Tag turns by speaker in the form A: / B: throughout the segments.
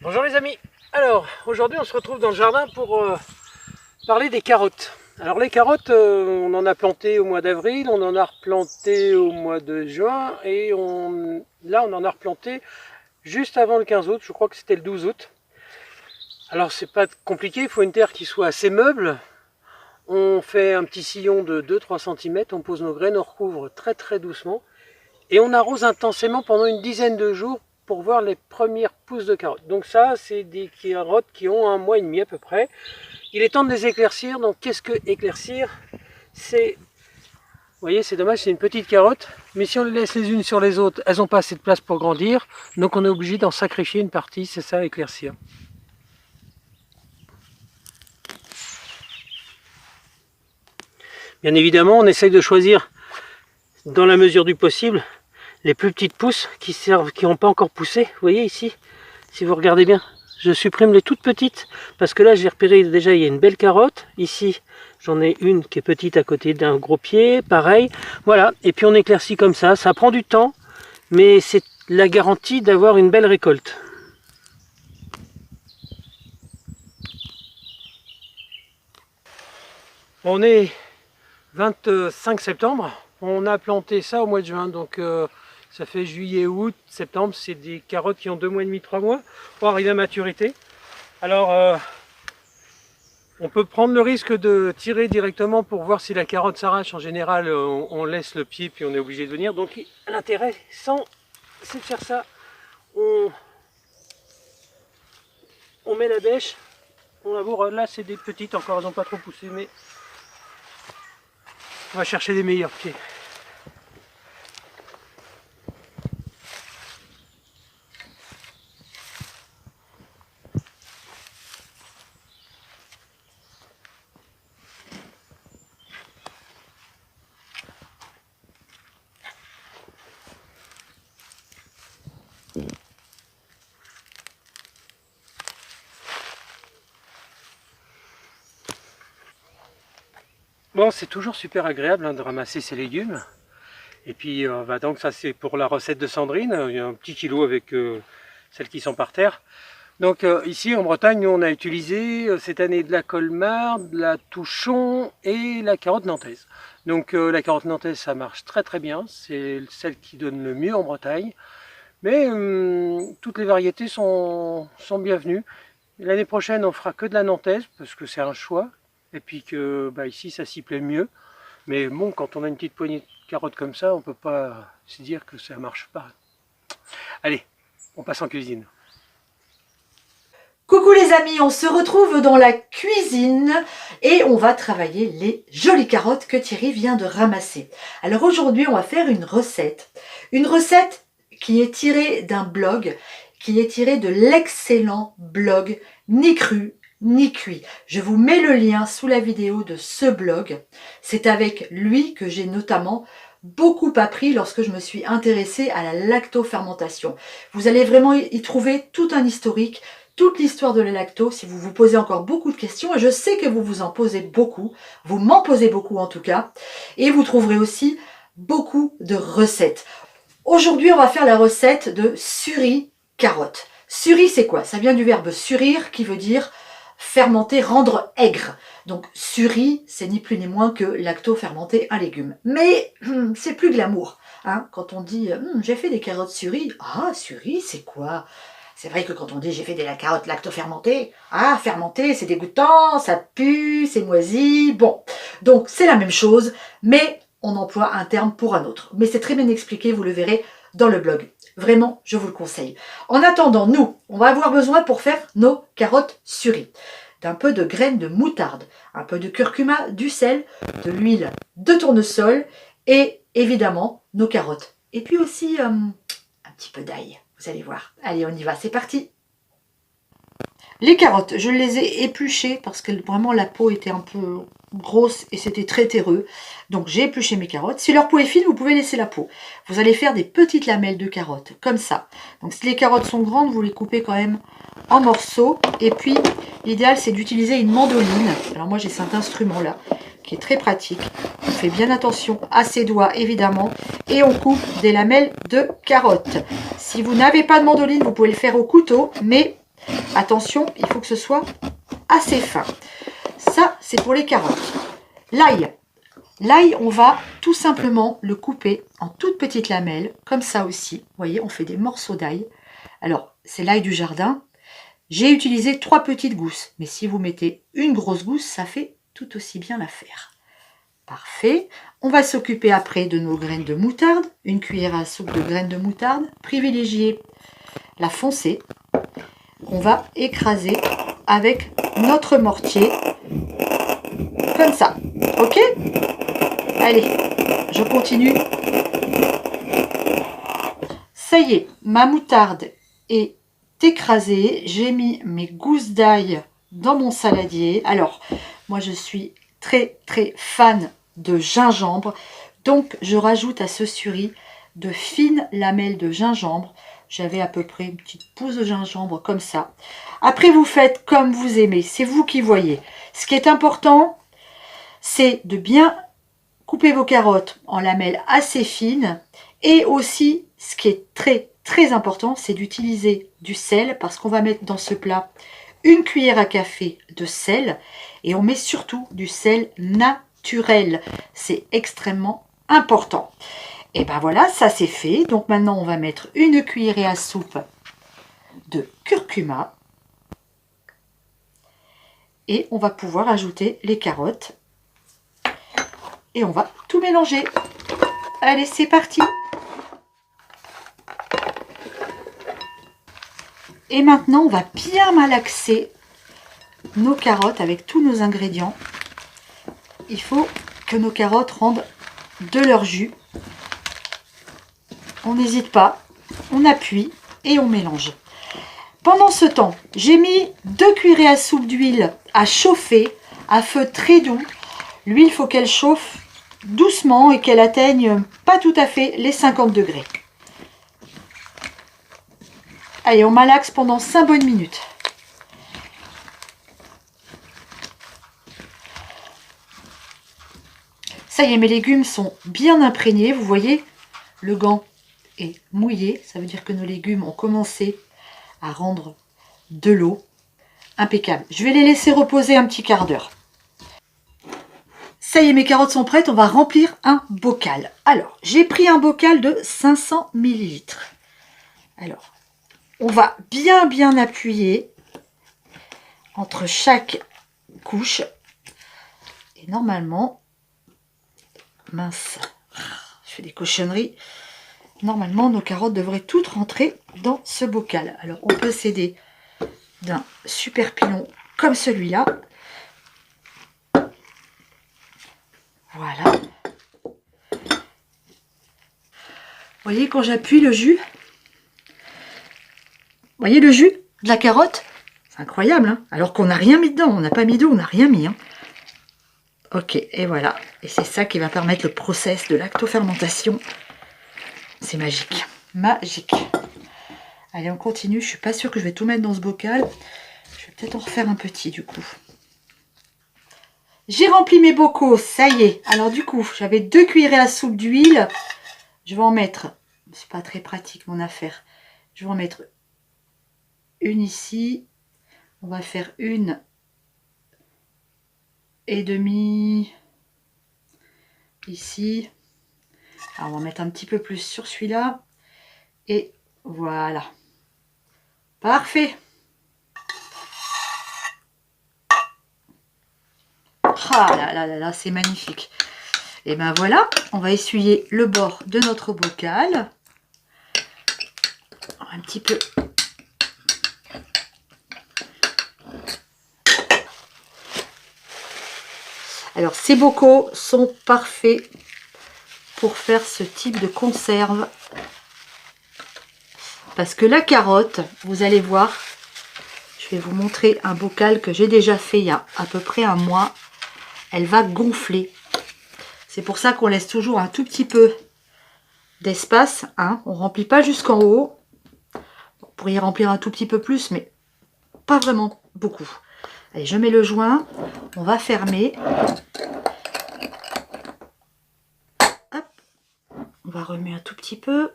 A: Bonjour les amis. Alors aujourd'hui on se retrouve dans le jardin pour parler des carottes. Alors les carottes, on en a planté au mois d'avril, on en a replanté au mois de juin et là on en a replanté juste avant le 15 août, je crois que c'était le 12 août. Alors c'est pas compliqué, il faut une terre qui soit assez meuble. On fait un petit sillon de 2-3 cm, on pose nos graines, on recouvre très doucement et on arrose intensément pendant une dizaine de jours pour voir les premières pousses de carottes. Donc ça, c'est des carottes qui ont 1 mois et demi à peu près. Il est temps de les éclaircir. Donc qu'est-ce que éclaircir? C'est, vous voyez, c'est dommage, c'est une petite carotte, mais si on les laisse les unes sur les autres, elles n'ont pas assez de place pour grandir, donc on est obligé d'en sacrifier une partie, c'est ça éclaircir. Bien évidemment, on essaye de choisir, dans la mesure du possible, les plus petites pousses qui n'ont pas encore poussé. Vous voyez ici, si vous regardez bien, je supprime les toutes petites parce que là j'ai repéré déjà il y a une belle carotte. Ici j'en ai une qui est petite à côté d'un gros pied, pareil. Voilà, et puis on éclaircit comme ça. Ça prend du temps, mais c'est la garantie d'avoir une belle récolte. On est 25 septembre. On a planté ça au mois de juin, donc ça fait juillet, août, septembre. C'est des carottes qui ont 2 mois et demi, 3 mois pour arriver à maturité. Alors, on peut prendre le risque de tirer directement pour voir si la carotte s'arrache. En général, on laisse le pied puis on est obligé de venir. Donc l'intérêt, c'est de faire ça. On met la bêche, on laboure. Là, c'est des petites encore, elles n'ont pas trop poussé, mais on va chercher des meilleurs pieds. Bon, c'est toujours super agréable de ramasser ces légumes. Et puis, donc ça c'est pour la recette de Sandrine. Il y a un petit kilo avec celles qui sont par terre. Donc ici en Bretagne, nous on a utilisé cette année de la Colmar, de la Touchon et la carotte nantaise. Donc la carotte nantaise ça marche très bien, c'est celle qui donne le mieux en Bretagne. Mais toutes les variétés sont bienvenues. L'année prochaine on fera que de la nantaise parce que c'est un choix. Et puis que ici ça s'y plaît mieux. Mais bon, quand on a une petite poignée de carottes comme ça, on ne peut pas se dire que ça marche pas. Allez, on passe en cuisine.
B: Coucou les amis, on se retrouve dans la cuisine et on va travailler les jolies carottes que Thierry vient de ramasser. Alors aujourd'hui, on va faire une recette qui est tirée d'un blog, qui est tirée de l'excellent blog Ni Cru Ni Cuit. Je vous mets le lien sous la vidéo de ce blog. C'est avec lui que j'ai notamment beaucoup appris lorsque je me suis intéressée à la lactofermentation. Vous allez vraiment y trouver tout un historique, toute l'histoire de la lacto, si vous vous posez encore beaucoup de questions, et je sais que vous vous en posez beaucoup, vous m'en posez beaucoup en tout cas, et vous trouverez aussi beaucoup de recettes. Aujourd'hui, on va faire la recette de suri carotte. Suri, c'est quoi? Ça vient du verbe surir, qui veut dire fermenter, rendre aigre. Donc suri, c'est ni plus ni moins que lacto-fermenter un légume. Mais c'est plus glamour. Hein, quand on dit j'ai fait des carottes suri, ah suri, c'est quoi? C'est vrai que quand on dit j'ai fait des carottes lacto-fermentées, ah fermenté, c'est dégoûtant, ça pue, c'est moisi. Bon, donc c'est la même chose, mais on emploie un terme pour un autre. Mais c'est très bien expliqué, vous le verrez dans le blog. Vraiment, je vous le conseille. En attendant, nous, on va avoir besoin pour faire nos carottes suri d'un peu de graines de moutarde, un peu de curcuma, du sel, de l'huile de tournesol et évidemment nos carottes. Et puis aussi un petit peu d'ail. Vous allez voir. Allez, on y va, c'est parti. Les carottes, je les ai épluchées parce que vraiment la peau était un peu grosse et c'était très terreux. Donc j'ai épluché mes carottes. Si leur peau est fine, vous pouvez laisser la peau. Vous allez faire des petites lamelles de carottes, comme ça. Donc si les carottes sont grandes, vous les coupez quand même en morceaux. Et puis, l'idéal, c'est d'utiliser une mandoline. Alors moi, j'ai cet instrument-là qui est très pratique. On fait bien attention à ses doigts, évidemment. Et on coupe des lamelles de carottes. Si vous n'avez pas de mandoline, vous pouvez le faire au couteau, mais attention, il faut que ce soit assez fin. Ça, c'est pour les carottes. L'ail. L'ail, on va tout simplement le couper en toutes petites lamelles, comme ça aussi. Vous voyez, on fait des morceaux d'ail. Alors, c'est l'ail du jardin. J'ai utilisé 3 petites gousses, mais si vous mettez une grosse gousse, ça fait tout aussi bien l'affaire. Parfait. On va s'occuper après de nos graines de moutarde. Une cuillère à soupe de graines de moutarde. Privilégiez la foncée. On va écraser avec notre mortier, comme ça. Ok? Allez, je continue. Ça y est, ma moutarde est écrasée. J'ai mis mes gousses d'ail dans mon saladier. Alors, moi je suis très fan de gingembre. Donc, je rajoute à ce surimi de fines lamelles de gingembre. J'avais à peu près une petite pousse de gingembre comme ça. Après, vous faites comme vous aimez. C'est vous qui voyez. Ce qui est important, c'est de bien couper vos carottes en lamelles assez fines. Et aussi, ce qui est très important, c'est d'utiliser du sel parce qu'on va mettre dans ce plat une cuillère à café de sel. Et on met surtout du sel naturel. C'est extrêmement important. Et ben voilà, ça c'est fait. Donc maintenant, on va mettre une cuillerée à soupe de curcuma. Et on va pouvoir ajouter les carottes. Et on va tout mélanger. Allez, c'est parti. Et maintenant, on va bien malaxer nos carottes avec tous nos ingrédients. Il faut que nos carottes rendent de leur jus. On n'hésite pas, on appuie et on mélange. Pendant ce temps, j'ai mis 2 cuillerées à soupe d'huile à chauffer à feu très doux. L'huile, il faut qu'elle chauffe doucement et qu'elle atteigne pas tout à fait les 50 degrés. Allez, on malaxe pendant 5 bonnes minutes. Ça y est, mes légumes sont bien imprégnés. Vous voyez, le gant est mouillé. Ça veut dire que nos légumes ont commencé à rendre de l'eau. Impeccable. Je vais les laisser reposer un petit quart d'heure. Ça y est, mes carottes sont prêtes. On va remplir un bocal. Alors, j'ai pris un bocal de 500 ml. Alors, on va bien appuyer entre chaque couche. Et normalement, mince, je fais des cochonneries. Normalement, nos carottes devraient toutes rentrer dans ce bocal. Alors, on peut s'aider d'un super pilon comme celui-là. Voilà. Vous voyez, quand j'appuie le jus, vous voyez le jus de la carotte? C'est incroyable, hein, alors qu'on n'a rien mis dedans. On n'a pas mis d'eau, on n'a rien mis. Hein. Ok, et voilà. Et c'est ça qui va permettre le process de lactofermentation. C'est magique. Magique. Allez, on continue. Je suis pas sûre que je vais tout mettre dans ce bocal. Je vais peut-être en refaire un petit du coup. J'ai rempli mes bocaux. Ça y est. Alors du coup, j'avais 2 cuillerées à soupe d'huile. Je vais en mettre... C'est pas très pratique mon affaire. Je vais en mettre une ici. On va faire 1,5 ici. Alors, on va mettre un petit peu plus sur celui-là. Et voilà. Parfait. Ah là là là là, c'est magnifique. Et ben voilà, on va essuyer le bord de notre bocal. Un petit peu. Alors, ces bocaux sont parfaits pour faire ce type de conserve. Parce que la carotte, vous allez voir, je vais vous montrer un bocal que j'ai déjà fait il y a à peu près un mois. Elle va gonfler. C'est pour ça qu'on laisse toujours un tout petit peu d'espace. Hein. On ne remplit pas jusqu'en haut. Vous pourriez remplir un tout petit peu plus, mais pas vraiment beaucoup. Allez, je mets le joint. On va fermer. Hop. On va remuer un tout petit peu.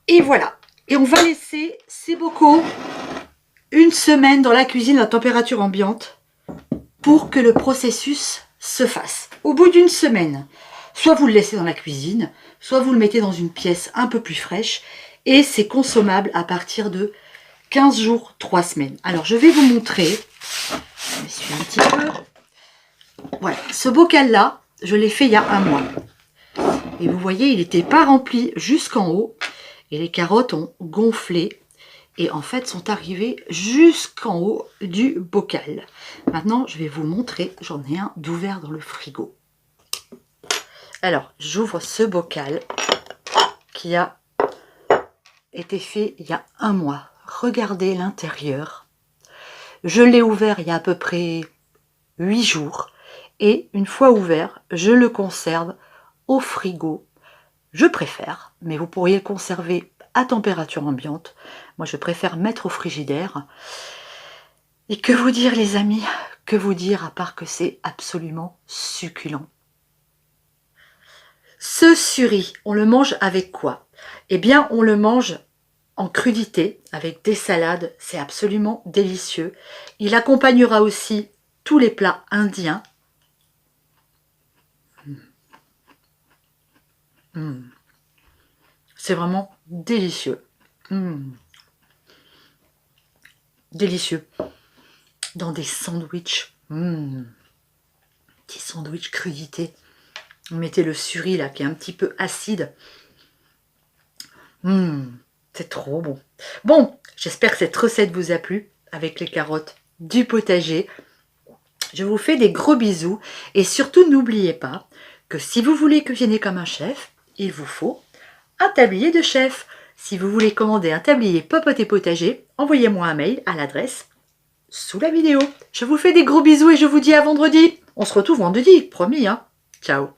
B: Et voilà. Et on va laisser ces bocaux une semaine dans la cuisine à température ambiante pour que le processus se fasse. Au bout d'une semaine, soit vous le laissez dans la cuisine, soit vous le mettez dans une pièce un peu plus fraîche et c'est consommable à partir de 15 jours, 3 semaines. Alors je vais vous montrer, je m'essuie un petit peu. Voilà, ce bocal-là, je l'ai fait il y a un mois. Et vous voyez, il n'était pas rempli jusqu'en haut et les carottes ont gonflé. Et en fait, sont arrivées jusqu'en haut du bocal. Maintenant, je vais vous montrer. J'en ai un d'ouvert dans le frigo. Alors, j'ouvre ce bocal qui a été fait il y a un mois. Regardez l'intérieur. Je l'ai ouvert il y a à peu près 8 jours. Et une fois ouvert, je le conserve au frigo. Je préfère, mais vous pourriez le conserver à température ambiante. Moi, je préfère mettre au frigidaire. Et que vous dire, les amis? Que vous dire, à part que c'est absolument succulent. Ce suri, on le mange avec quoi? Eh bien, on le mange en crudité, avec des salades. C'est absolument délicieux. Il accompagnera aussi tous les plats indiens. C'est vraiment délicieux. Délicieux. Dans des sandwichs. Petit sandwich crudité. Vous mettez le suri là qui est un petit peu acide. C'est trop bon. Bon, j'espère que cette recette vous a plu avec les carottes du potager. Je vous fais des gros bisous et surtout n'oubliez pas que si vous voulez cuisiner comme un chef, il vous faut un tablier de chef. Si vous voulez commander un tablier Popote et Potager, envoyez-moi un mail à l'adresse sous la vidéo. Je vous fais des gros bisous et je vous dis à vendredi. On se retrouve vendredi, promis, hein. Ciao.